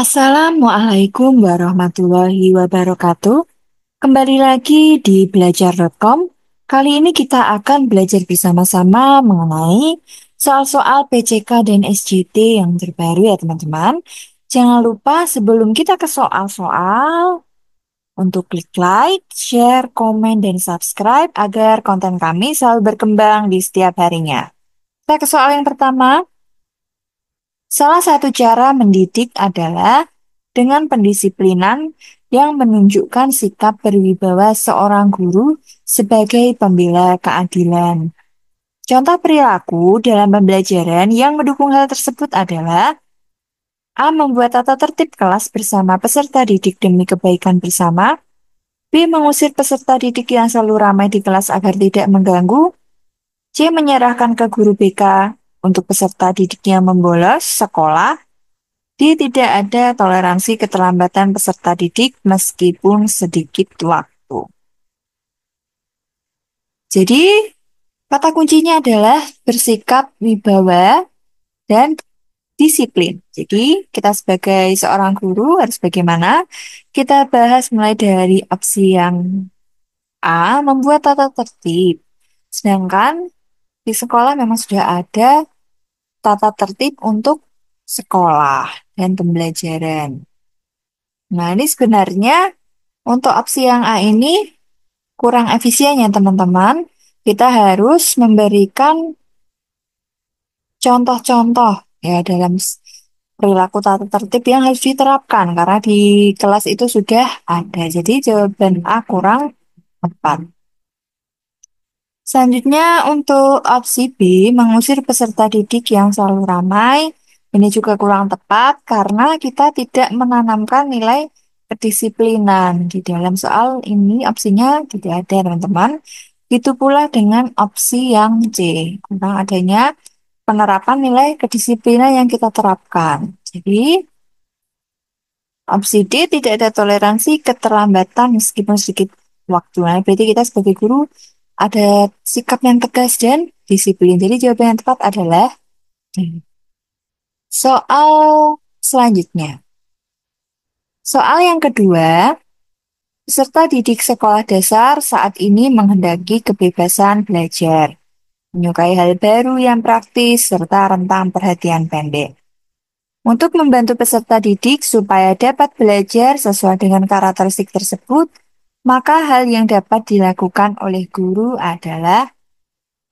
Assalamualaikum warahmatullahi wabarakatuh. Kembali lagi di belajar.com. Kali ini kita akan belajar bersama-sama mengenai soal-soal PCK dan SJT yang terbaru ya teman-teman. Jangan lupa sebelum kita ke soal-soal, untuk klik like, share, komen, dan subscribe agar konten kami selalu berkembang di setiap harinya. Kita ke soal yang pertama. Salah satu cara mendidik adalah dengan pendisiplinan yang menunjukkan sikap berwibawa seorang guru sebagai pembela keadilan. Contoh perilaku dalam pembelajaran yang mendukung hal tersebut adalah A. Membuat tata tertib kelas bersama peserta didik demi kebaikan bersama. B. Mengusir peserta didik yang selalu ramai di kelas agar tidak mengganggu. C. Menyerahkan ke guru BK untuk peserta didik yang membolos sekolah. Tidak ada toleransi keterlambatan peserta didik meskipun sedikit waktu. Jadi, kata kuncinya adalah bersikap wibawa dan disiplin. Jadi, kita sebagai seorang guru harus bagaimana? Kita bahas mulai dari opsi yang A, membuat tata tertib. Sedangkan di sekolah memang sudah ada tata tertib untuk sekolah dan pembelajaran. Nah, ini sebenarnya untuk opsi yang A ini kurang efisien ya teman-teman. Kita harus memberikan contoh-contoh ya dalam perilaku tata tertib yang harus diterapkan karena di kelas itu sudah ada. Jadi jawaban A kurang tepat. Selanjutnya untuk opsi B, mengusir peserta didik yang selalu ramai. Ini juga kurang tepat karena kita tidak menanamkan nilai kedisiplinan. Di dalam soal ini opsinya tidak ada, teman-teman. Itu pula dengan opsi yang C, kurang adanya penerapan nilai kedisiplinan yang kita terapkan. Jadi, opsi D, tidak ada toleransi keterlambatan meskipun sedikit waktu. Nah, berarti kita sebagai guru ada sikap yang tegas dan disiplin. Jadi jawaban yang tepat adalah D. Soal selanjutnya. Soal yang kedua, peserta didik sekolah dasar saat ini menghendaki kebebasan belajar, menyukai hal baru yang praktis, serta rentang perhatian pendek. Untuk membantu peserta didik supaya dapat belajar sesuai dengan karakteristik tersebut, maka hal yang dapat dilakukan oleh guru adalah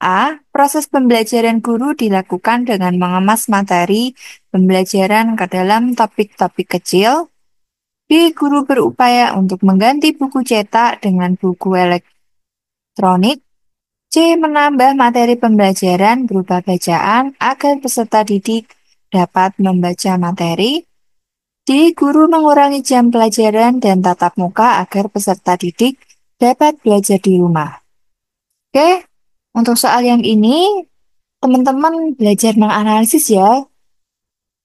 A. Proses pembelajaran guru dilakukan dengan mengemas materi pembelajaran ke dalam topik-topik kecil. B. Guru berupaya untuk mengganti buku cetak dengan buku elektronik. C. Menambah materi pembelajaran berupa bacaan agar peserta didik dapat membaca materi. D. Guru mengurangi jam pelajaran dan tatap muka agar peserta didik dapat belajar di rumah. Oke, untuk soal yang ini, teman-teman belajar menganalisis ya.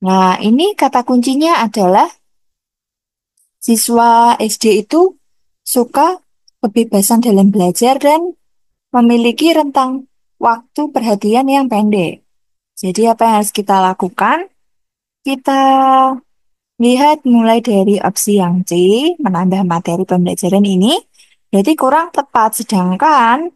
Nah, ini kata kuncinya adalah siswa SD itu suka kebebasan dalam belajar dan memiliki rentang waktu perhatian yang pendek. Jadi apa yang harus kita lakukan? Kita lihat mulai dari opsi yang C, menambah materi pembelajaran ini, berarti kurang tepat. Sedangkan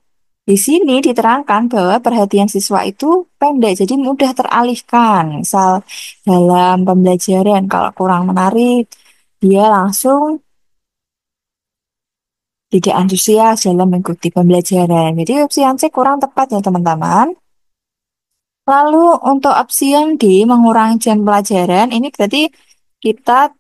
di sini diterangkan bahwa perhatian siswa itu pendek, jadi mudah teralihkan. Misal dalam pembelajaran, kalau kurang menarik, dia langsung tidak antusias dalam mengikuti pembelajaran. Jadi opsi yang C kurang tepat ya teman-teman. Lalu untuk opsi yang D, mengurangi jam pelajaran, ini berarti kita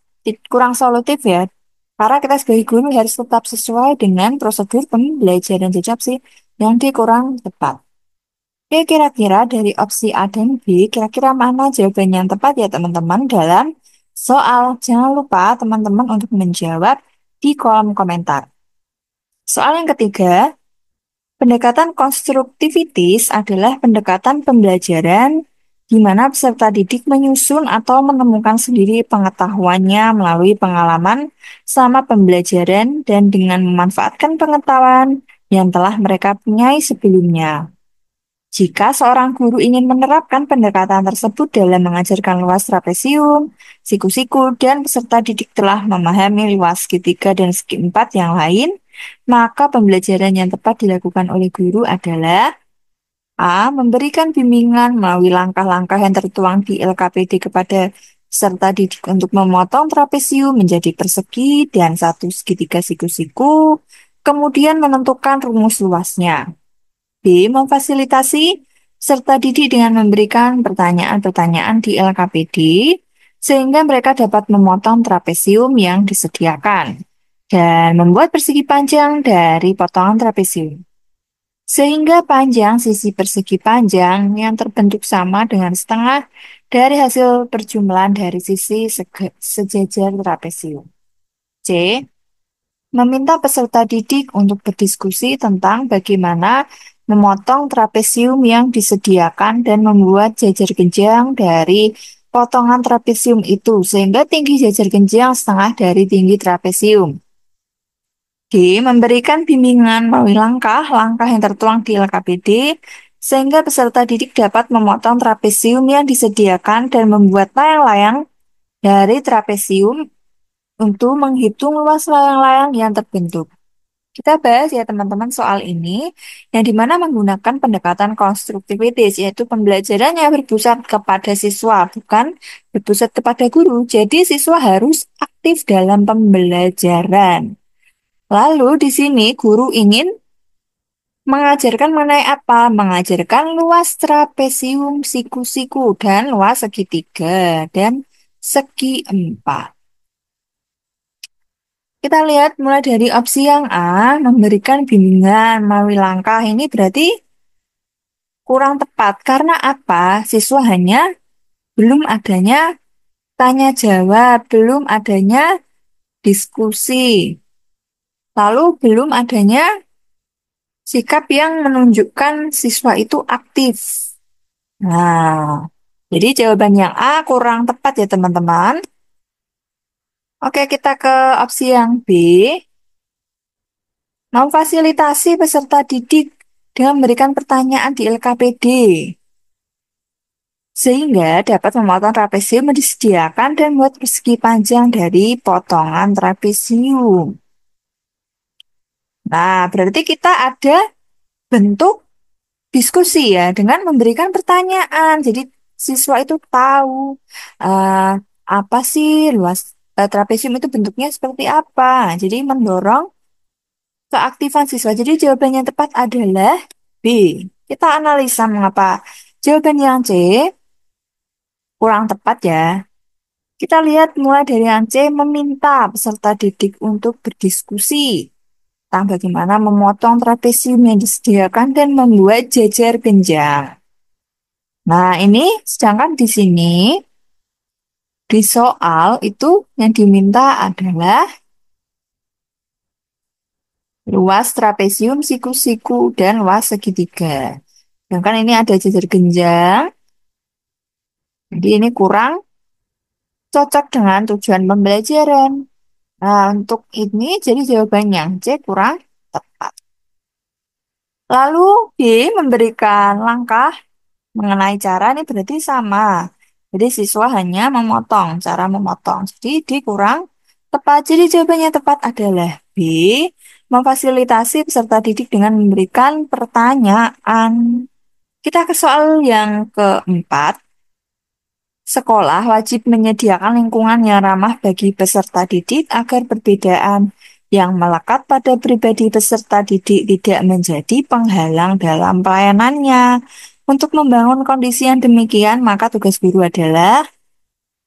kurang solutif ya. Karena kita sebagai guru harus tetap sesuai dengan prosedur pembelajaran. Jadi opsi yang D kurang tepat. Oke, kira-kira dari opsi A dan B, kira-kira mana jawaban yang tepat ya teman-teman dalam soal. Jangan lupa teman-teman untuk menjawab di kolom komentar. Soal yang ketiga, pendekatan konstruktivitis adalah pendekatan pembelajaran di mana peserta didik menyusun atau menemukan sendiri pengetahuannya melalui pengalaman selama pembelajaran dan dengan memanfaatkan pengetahuan yang telah mereka punyai sebelumnya. Jika seorang guru ingin menerapkan pendekatan tersebut dalam mengajarkan luas trapesium, siku-siku, dan peserta didik telah memahami luas segitiga dan segi empat yang lain, maka pembelajaran yang tepat dilakukan oleh guru adalah A. Memberikan bimbingan melalui langkah-langkah yang tertuang di LKPD kepada peserta didik untuk memotong trapesium menjadi persegi dan satu segitiga siku-siku, kemudian menentukan rumus luasnya. B. Memfasilitasi peserta didik dengan memberikan pertanyaan-pertanyaan di LKPD sehingga mereka dapat memotong trapesium yang disediakan dan membuat persegi panjang dari potongan trapesium. Sehingga panjang sisi persegi panjang yang terbentuk sama dengan setengah dari hasil perjumlahan dari sisi sejajar trapesium. C. Meminta peserta didik untuk berdiskusi tentang bagaimana memotong trapesium yang disediakan dan membuat jajar genjang dari potongan trapesium itu sehingga tinggi jajar genjang setengah dari tinggi trapesium. D. Memberikan bimbingan melalui langkah-langkah yang tertuang di LKPD sehingga peserta didik dapat memotong trapesium yang disediakan dan membuat layang-layang dari trapesium untuk menghitung luas layang-layang yang terbentuk. Kita bahas ya teman-teman soal ini, yang dimana menggunakan pendekatan konstruktivitis, yaitu pembelajaran yang berpusat kepada siswa, bukan berpusat kepada guru. Jadi siswa harus aktif dalam pembelajaran. Lalu di sini guru ingin mengajarkan mengenai apa? Mengajarkan luas trapesium, siku-siku, dan luas segitiga, dan segi empat. Kita lihat mulai dari opsi yang A, memberikan bimbingan melalui langkah. Ini berarti kurang tepat. Karena apa? Siswa hanya belum adanya tanya jawab, belum adanya diskusi. Lalu belum adanya sikap yang menunjukkan siswa itu aktif. Nah, jadi jawaban yang A kurang tepat ya teman-teman. Oke, kita ke opsi yang B. Memfasilitasi peserta didik dengan memberikan pertanyaan di LKPD sehingga dapat memotong trapesium yang disediakan dan membuat persegi panjang dari potongan trapesium. Nah, berarti kita ada bentuk diskusi ya dengan memberikan pertanyaan. Jadi siswa itu tahu eh, apa sih luas trapesium itu bentuknya seperti apa. Jadi mendorong keaktifan siswa. Jadi jawaban yang tepat adalah B. Kita analisa mengapa jawaban yang C kurang tepat ya. Kita lihat mulai dari yang C, meminta peserta didik untuk berdiskusi tentang bagaimana memotong trapesium yang disediakan dan membuat jajar genjang. Nah, ini sedangkan di sini di soal itu yang diminta adalah luas trapesium, siku-siku, dan luas segitiga. Sedangkan ini ada jajar genjang, jadi ini kurang cocok dengan tujuan pembelajaran. Nah, untuk ini jadi jawaban yang C kurang tepat. Lalu B memberikan langkah mengenai cara ini berarti sama. Jadi siswa hanya memotong, cara memotong. Jadi D kurang tepat. Jadi jawabannya tepat adalah B, memfasilitasi peserta didik dengan memberikan pertanyaan. Kita ke soal yang keempat. Sekolah wajib menyediakan lingkungan yang ramah bagi peserta didik agar perbedaan yang melekat pada pribadi peserta didik tidak menjadi penghalang dalam pelayanannya. Untuk membangun kondisi yang demikian, maka tugas guru adalah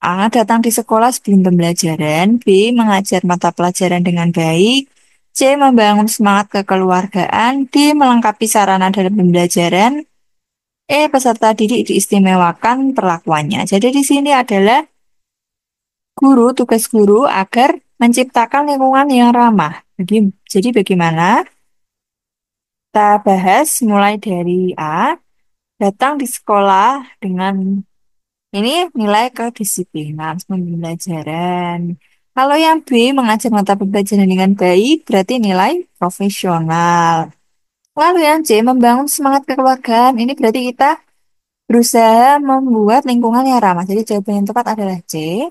A. Datang di sekolah sebelum pembelajaran, B. Mengajar mata pelajaran dengan baik, C. Membangun semangat kekeluargaan, D. Melengkapi sarana dalam pembelajaran, peserta didik diistimewakan perlakuannya. Jadi di sini adalah tugas guru agar menciptakan lingkungan yang ramah. Jadi bagaimana? Kita bahas mulai dari A, datang di sekolah dengan ini nilai kedisiplinan pembelajaran. Kalau yang B, mengajar mata pelajaran dengan baik, berarti nilai profesional. Lalu yang C, membangun semangat kekeluargaan. Ini berarti kita berusaha membuat lingkungan yang ramah. Jadi jawaban yang tepat adalah C.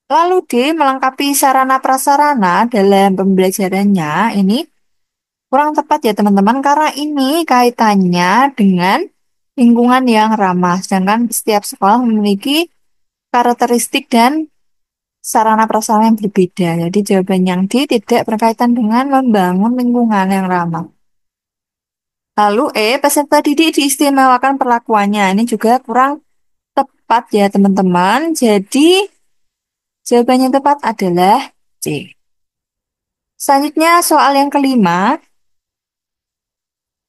Lalu D, melengkapi sarana prasarana dalam pembelajarannya. Ini kurang tepat ya teman-teman, karena ini kaitannya dengan lingkungan yang ramah. Sedangkan setiap sekolah memiliki karakteristik dan sarana prasarana yang berbeda. Jadi jawaban yang D tidak berkaitan dengan membangun lingkungan yang ramah. Lalu E, peserta didik diistimewakan perlakuannya. Ini juga kurang tepat ya teman-teman. Jadi jawaban yang tepat adalah C. Selanjutnya soal yang kelima,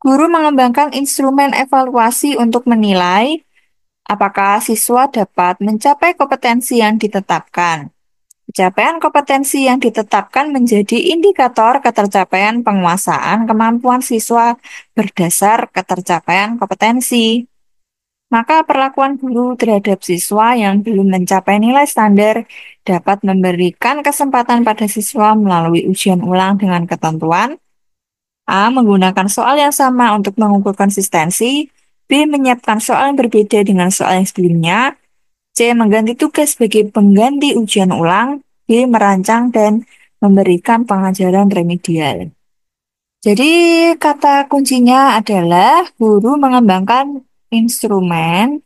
guru mengembangkan instrumen evaluasi untuk menilai apakah siswa dapat mencapai kompetensi yang ditetapkan. Pencapaian kompetensi yang ditetapkan menjadi indikator ketercapaian penguasaan kemampuan siswa berdasar ketercapaian kompetensi. Maka perlakuan guru terhadap siswa yang belum mencapai nilai standar dapat memberikan kesempatan pada siswa melalui ujian ulang dengan ketentuan A. Menggunakan soal yang sama untuk mengukur konsistensi. B. Menyiapkan soal yang berbeda dengan soal yang sebelumnya. C. Mengganti tugas sebagai pengganti ujian ulang. D. Merancang dan memberikan pengajaran remedial. Jadi kata kuncinya adalah guru mengembangkan instrumen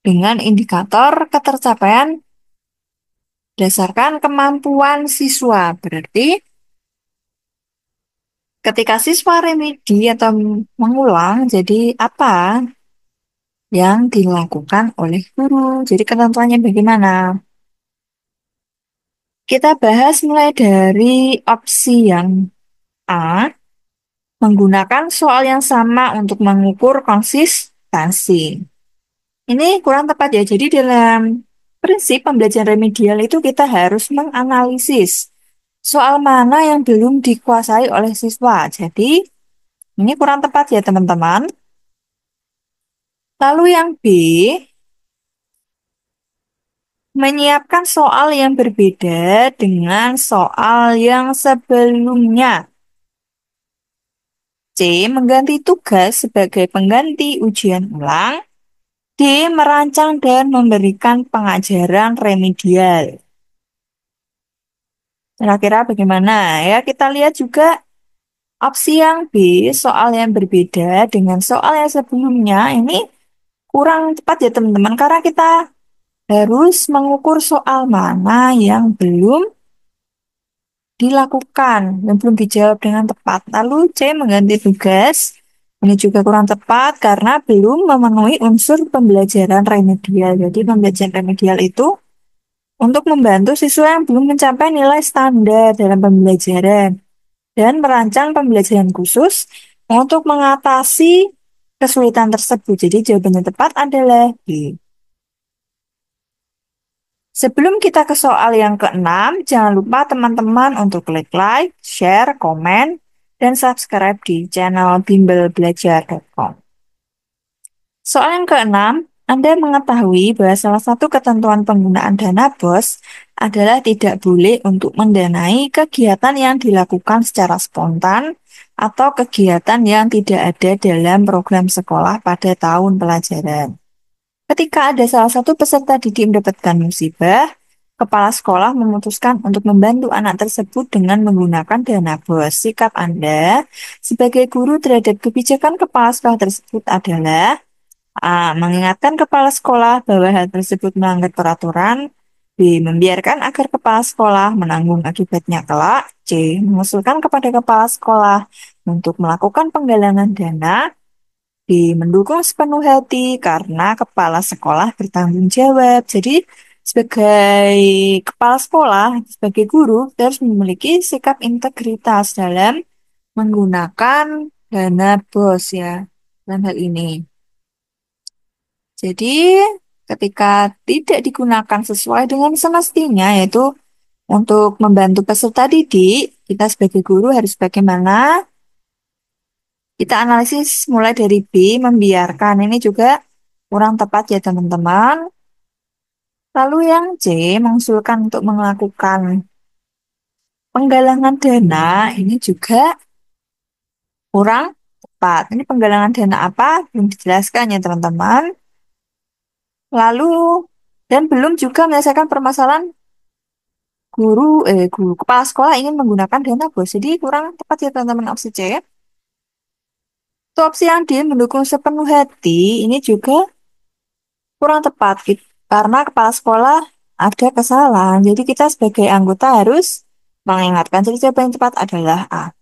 dengan indikator ketercapaian berdasarkan kemampuan siswa. Berarti ketika siswa remedi atau mengulang, jadi apa yang dilakukan oleh guru? Jadi ketentuannya bagaimana? Kita bahas mulai dari opsi yang A, menggunakan soal yang sama untuk mengukur konsistensi. Ini kurang tepat ya. Jadi dalam prinsip pembelajaran remedial itu kita harus menganalisis soal mana yang belum dikuasai oleh siswa. Jadi ini kurang tepat ya teman-teman. Lalu yang B, menyiapkan soal yang berbeda dengan soal yang sebelumnya. C. Mengganti tugas sebagai pengganti ujian ulang. D. Merancang dan memberikan pengajaran remedial. Kira-kira bagaimana? Ya, kita lihat juga opsi yang B, soal yang berbeda dengan soal yang sebelumnya. Ini kurang tepat ya teman-teman, karena kita harus mengukur soal mana yang belum dilakukan, yang belum dijawab dengan tepat. Lalu C, mengganti tugas. Ini juga kurang tepat karena belum memenuhi unsur pembelajaran remedial. Jadi pembelajaran remedial itu untuk membantu siswa yang belum mencapai nilai standar dalam pembelajaran dan merancang pembelajaran khusus untuk mengatasi kesulitan tersebut. Jadi jawabannya tepat adalah B. Sebelum kita ke soal yang keenam, jangan lupa teman-teman untuk klik like, share, komen, dan subscribe di channel bimbelbelajar.com. Soal yang keenam, Anda mengetahui bahwa salah satu ketentuan penggunaan dana BOS adalah tidak boleh untuk mendanai kegiatan yang dilakukan secara spontan atau kegiatan yang tidak ada dalam program sekolah pada tahun pelajaran. Ketika ada salah satu peserta didik mendapatkan musibah, kepala sekolah memutuskan untuk membantu anak tersebut dengan menggunakan dana BOS. Sikap Anda sebagai guru terhadap kebijakan kepala sekolah tersebut adalah A. Mengingatkan kepala sekolah bahwa hal tersebut melanggar peraturan. B. Membiarkan agar kepala sekolah menanggung akibatnya kelak. C. Mengusulkan kepada kepala sekolah untuk melakukan penggalangan dana. D. Mendukung sepenuh hati karena kepala sekolah bertanggung jawab. Jadi, sebagai kepala sekolah, sebagai guru, kita harus memiliki sikap integritas dalam menggunakan dana BOS ya, dalam hal ini. Jadi, ketika tidak digunakan sesuai dengan semestinya, yaitu untuk membantu peserta didik, kita sebagai guru harus bagaimana? Kita analisis mulai dari B, membiarkan. Ini juga kurang tepat ya teman-teman. Lalu yang C, mengusulkan untuk melakukan penggalangan dana, ini juga kurang tepat. Ini penggalangan dana apa? Belum dijelaskan ya teman-teman. Lalu, dan belum juga menyelesaikan permasalahan guru, kepala sekolah ingin menggunakan dana bos. Jadi kurang tepat ya teman-teman opsi C. Untuk opsi yang D mendukung sepenuh hati, ini juga kurang tepat karena kepala sekolah ada kesalahan. Jadi kita sebagai anggota harus mengingatkan. Jadi jawaban yang tepat adalah A.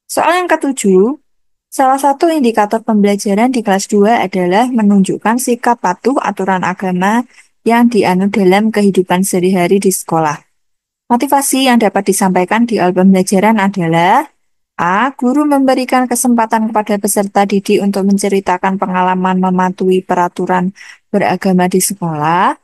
Soal yang ketujuh, salah satu indikator pembelajaran di kelas 2 adalah menunjukkan sikap patuh aturan agama yang dianut dalam kehidupan sehari-hari di sekolah. Motivasi yang dapat disampaikan di awal pembelajaran adalah A. Guru memberikan kesempatan kepada peserta didik untuk menceritakan pengalaman mematuhi peraturan beragama di sekolah.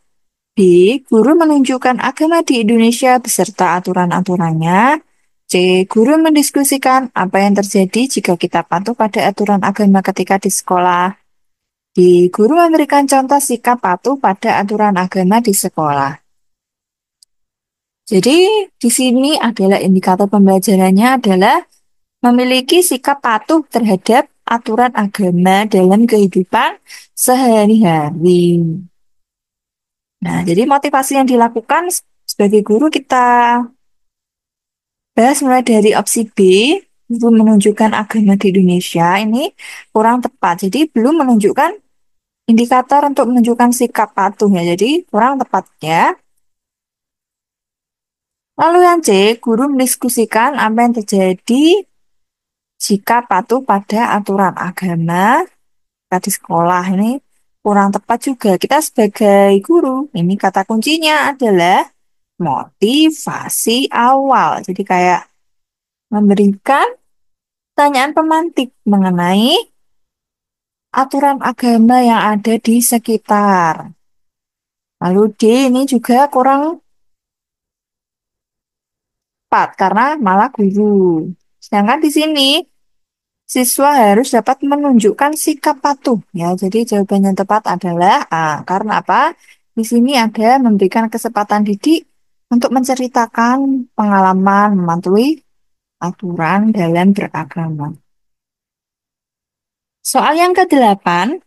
B. Guru menunjukkan agama di Indonesia beserta aturan-aturannya. C. Guru mendiskusikan apa yang terjadi jika kita patuh pada aturan agama ketika di sekolah. D. Guru memberikan contoh sikap patuh pada aturan agama di sekolah. Jadi, di sini adalah indikator pembelajarannya adalah memiliki sikap patuh terhadap aturan agama dalam kehidupan sehari-hari. Nah, jadi motivasi yang dilakukan sebagai guru kita bahas mulai dari opsi B, itu menunjukkan agama di Indonesia, ini kurang tepat. Jadi belum menunjukkan indikator untuk menunjukkan sikap patuhnya, jadi kurang tepat ya. Lalu yang C, guru mendiskusikan apa yang terjadi jika patuh pada aturan agama di sekolah ini kurang tepat juga. Kita sebagai guru, ini kata kuncinya adalah motivasi awal. Jadi kayak memberikan pertanyaan pemantik mengenai aturan agama yang ada di sekitar. Lalu D ini juga kurang tepat karena malah guru. Sedangkan di sini siswa harus dapat menunjukkan sikap patuh ya. Jadi jawaban yang tepat adalah A. Karena apa? Di sini ada memberikan kesempatan didik untuk menceritakan pengalaman mematuhi aturan dalam beragama. Soal yang ke-8,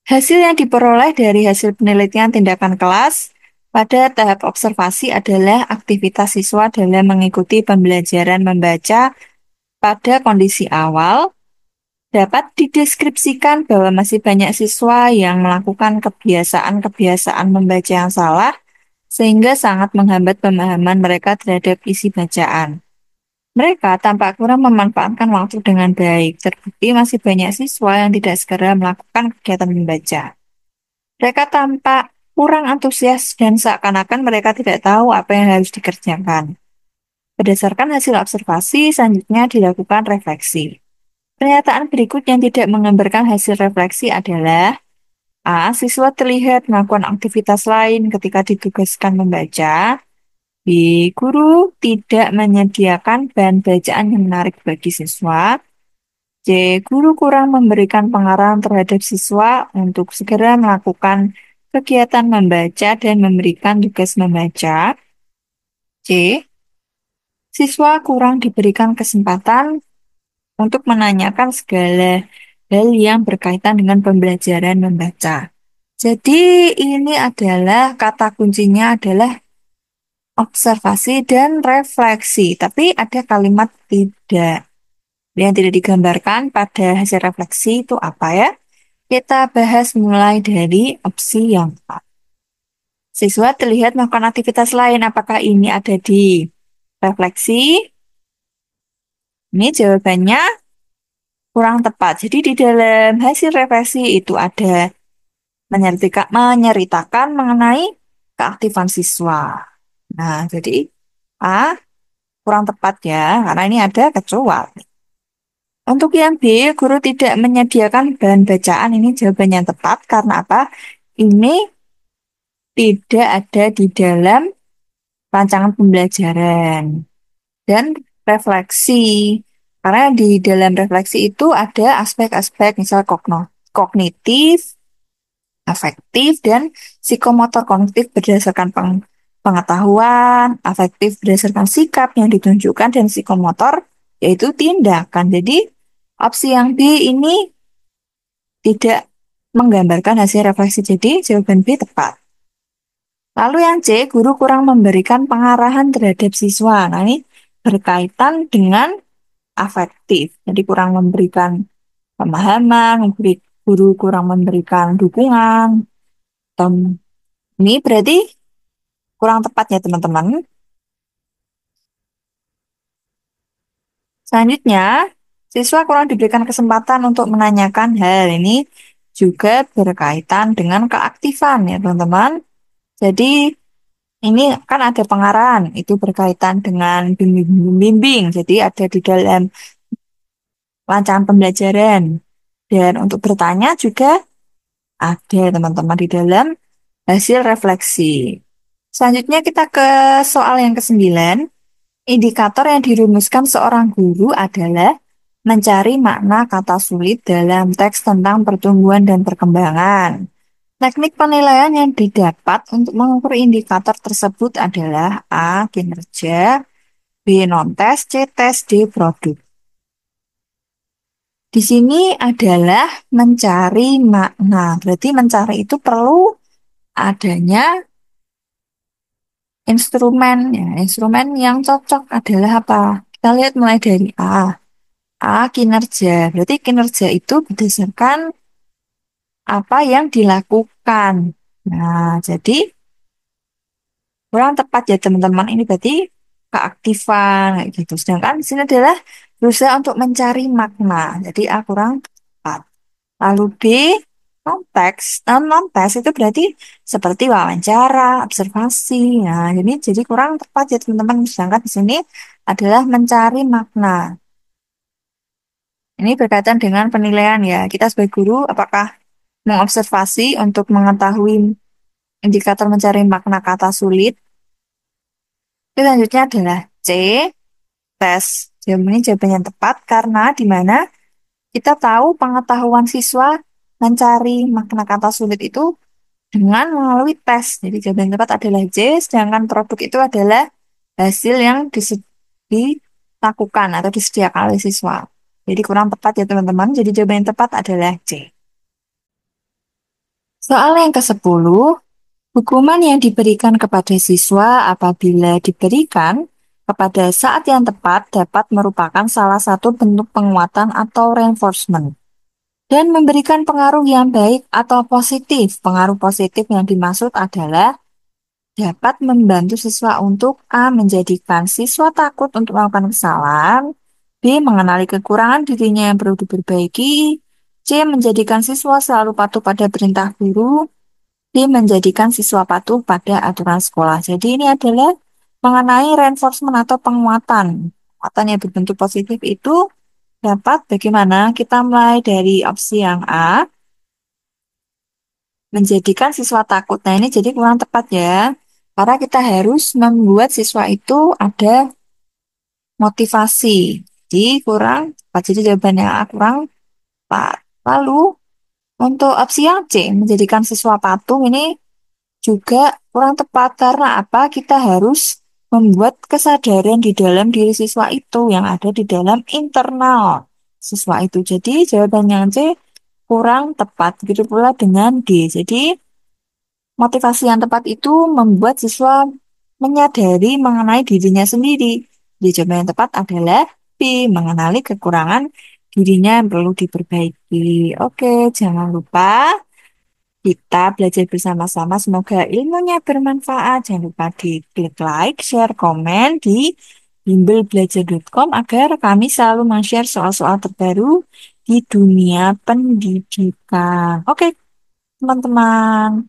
hasil yang diperoleh dari hasil penelitian tindakan kelas pada tahap observasi adalah aktivitas siswa dalam mengikuti pembelajaran membaca pada kondisi awal. Dapat dideskripsikan bahwa masih banyak siswa yang melakukan kebiasaan-kebiasaan membaca yang salah, sehingga sangat menghambat pemahaman mereka terhadap isi bacaan. Mereka tampak kurang memanfaatkan waktu dengan baik. Terbukti masih banyak siswa yang tidak segera melakukan kegiatan membaca. Mereka tampak kurang antusias dan seakan-akan mereka tidak tahu apa yang harus dikerjakan. Berdasarkan hasil observasi, selanjutnya dilakukan refleksi. Pernyataan berikut yang tidak menggambarkan hasil refleksi adalah A. Siswa terlihat melakukan aktivitas lain ketika ditugaskan membaca. B. Guru tidak menyediakan bahan bacaan yang menarik bagi siswa. C. Guru kurang memberikan pengarahan terhadap siswa untuk segera melakukan kegiatan membaca dan memberikan tugas membaca. C. Siswa kurang diberikan kesempatan untuk menanyakan segala hal yang berkaitan dengan pembelajaran membaca. Jadi ini adalah kata kuncinya adalah observasi dan refleksi, tapi ada kalimat tidak. Yang tidak digambarkan pada hasil refleksi itu apa ya? Kita bahas mulai dari opsi yang A. Siswa terlihat melakukan aktivitas lain, apakah ini ada di refleksi? Ini jawabannya kurang tepat. Jadi di dalam hasil refleksi itu ada menyeritakan mengenai keaktifan siswa. Nah, jadi A kurang tepat ya, karena ini ada kecuali. Untuk yang B, guru tidak menyediakan bahan bacaan. Ini jawaban yang tepat karena apa? Ini tidak ada di dalam rancangan pembelajaran dan refleksi. Karena di dalam refleksi itu ada aspek-aspek misal kognitif, afektif, dan psikomotor. Kognitif berdasarkan pengetahuan, afektif berdasarkan sikap yang ditunjukkan, dan psikomotor yaitu tindakan. Jadi opsi yang B ini tidak menggambarkan hasil refleksi. Jadi jawaban B tepat. Lalu yang C, guru kurang memberikan pengarahan terhadap siswa. Nah, ini berkaitan dengan afektif. Jadi kurang memberikan pemahaman, guru kurang memberikan dukungan. Ini berarti kurang tepat ya teman-teman. Selanjutnya, siswa kurang diberikan kesempatan untuk menanyakan hal ini juga berkaitan dengan keaktifan ya teman-teman. Jadi ini kan ada pengarahan, itu berkaitan dengan bimbing. Jadi ada di dalam rancangan pembelajaran. Dan untuk bertanya juga ada teman-teman di dalam hasil refleksi. Selanjutnya kita ke soal yang ke-9. Indikator yang dirumuskan seorang guru adalah mencari makna kata sulit dalam teks tentang pertumbuhan dan perkembangan. Teknik penilaian yang didapat untuk mengukur indikator tersebut adalah A. Kinerja, B. Non-tes, C. Tes, D. Produk. Di sini adalah mencari makna. Berarti mencari itu perlu adanya instrumen. Ya, instrumen yang cocok adalah apa? Kita lihat mulai dari A. A. Kinerja. Berarti kinerja itu berdasarkan apa yang dilakukan. Nah, jadi kurang tepat ya teman-teman. Ini berarti keaktifan kayak gitu. Sedangkan di sini adalah berusaha untuk mencari makna. Jadi A kurang tepat. Lalu B, non-teks. Non-teks itu berarti seperti wawancara, observasi. Nah, ini jadi kurang tepat ya teman-teman. Sedangkan di sini adalah mencari makna. Ini berkaitan dengan penilaian ya. Kita sebagai guru, apakah mengobservasi untuk mengetahui indikator mencari makna kata sulit? Selanjutnya adalah C, tes. Jawaban ini jawaban yang tepat karena di mana kita tahu pengetahuan siswa mencari makna kata sulit itu dengan melalui tes. Jadi jawaban yang tepat adalah C, sedangkan produk itu adalah hasil yang dilakukan atau disediakan oleh siswa. Jadi kurang tepat ya teman-teman. Jadi jawaban yang tepat adalah C. Soal yang ke-10, hukuman yang diberikan kepada siswa apabila diberikan kepada saat yang tepat dapat merupakan salah satu bentuk penguatan atau reinforcement dan memberikan pengaruh yang baik atau positif. Pengaruh positif yang dimaksud adalah dapat membantu siswa untuk A. Menjadikan siswa takut untuk melakukan kesalahan, B. Mengenali kekurangan dirinya yang perlu diperbaiki, C. Menjadikan siswa selalu patuh pada perintah guru, D. Menjadikan siswa patuh pada aturan sekolah. Jadi ini adalah mengenai reinforcement atau penguatan. Penguatan yang berbentuk positif itu dapat bagaimana? Kita mulai dari opsi yang A, menjadikan siswa takut. Nah, ini jadi kurang tepat ya. Karena kita harus membuat siswa itu ada motivasi. Jadi kurang tepat. Jadi jawabannya A kurang tepat. Lalu untuk opsi yang C, menjadikan siswa patuh ini juga kurang tepat. Karena apa? Kita harus membuat kesadaran di dalam diri siswa itu yang ada di dalam internal siswa itu. Jadi jawaban yang C kurang tepat. Begitu pula dengan D. Jadi motivasi yang tepat itu membuat siswa menyadari mengenai dirinya sendiri. Jadi jawaban yang tepat adalah B, mengenali kekurangan dirinya yang perlu diperbaiki. Oke, jangan lupa kita belajar bersama-sama. Semoga ilmunya bermanfaat. Jangan lupa di klik like, share, komen di bimbelbelajar.com agar kami selalu men-share soal-soal terbaru di dunia pendidikan. Oke, teman-teman.